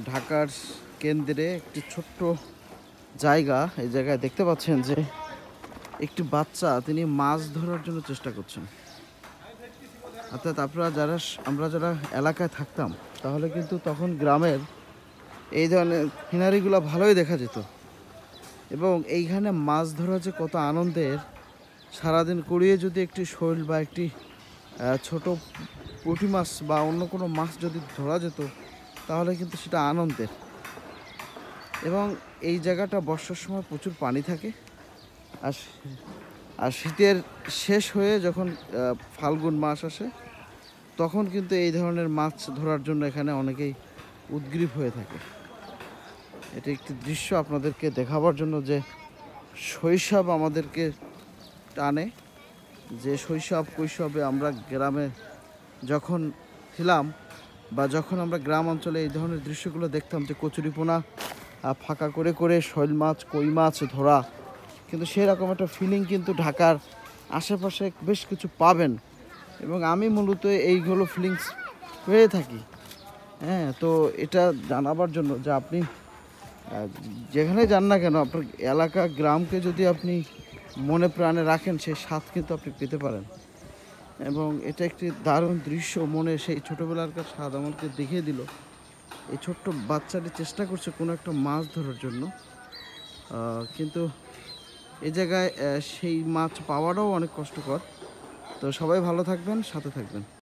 ঢাকার কেন্দ্রে একটি ছোট্ট জায়গা। এই জায়গায় দেখতে পাচ্ছেন যে একটি বাচ্চা তিনি মাছ ধরার জন্য চেষ্টা করছেন। অর্থাৎ আমরা যারা এলাকায় থাকতাম তাহলে কিন্তু তখন গ্রামের এই ধরনের সিনারিগুলো ভালোই দেখা যেত এবং এইখানে মাছ ধরা যে কত আনন্দের, সারাদিন কুড়িয়ে যদি একটি শৈল বা একটি ছোট পুঁটি মাছ বা অন্য কোনো মাছ যদি ধরা যেত তাহলে কিন্তু সেটা আনন্দের। এবং এই জায়গাটা বর্ষার সময় প্রচুর পানি থাকে, আর আর শীতের শেষ হয়ে যখন ফাল্গুন মাস আসে তখন কিন্তু এই ধরনের মাছ ধরার জন্য এখানে অনেকেই উদগ্রীব হয়ে থাকে। এটি একটি দৃশ্য আপনাদেরকে দেখাবার জন্য যে শৈশব আমাদেরকে টানে, যে কৈশবে আমরা গ্রামে যখন ছিলাম বা যখন আমরা গ্রাম অঞ্চলে এই ধরনের দৃশ্যগুলো দেখতাম যে কচুরিপোনা ফাঁকা করে করে শৈল মাছ কই মাছ ধরা, কিন্তু সেরকম একটা ফিলিং কিন্তু ঢাকার আশেপাশে বেশ কিছু পাবেন এবং আমি মূলত এইগুলো ফিলিংস পেয়ে থাকি। হ্যাঁ, তো এটা জানাবার জন্য যে আপনি যেখানে যান না কেন আপনার এলাকা গ্রামকে যদি আপনি মনে প্রাণে রাখেন সেই স্বাদ কিন্তু আপনি পেতে পারেন। এবং এটা একটি দারুণ দৃশ্য, মনে সেই ছোটোবেলাকার স্বাদ আমাকে দেখিয়ে দিল। এই ছোট্ট বাচ্চাটি চেষ্টা করছে কোনো একটা মাছ ধরার জন্য, কিন্তু এই জায়গায় সেই মাছ পাওয়াটাও অনেক কষ্টকর। তো সবাই ভালো থাকবেন, সাথে থাকবেন।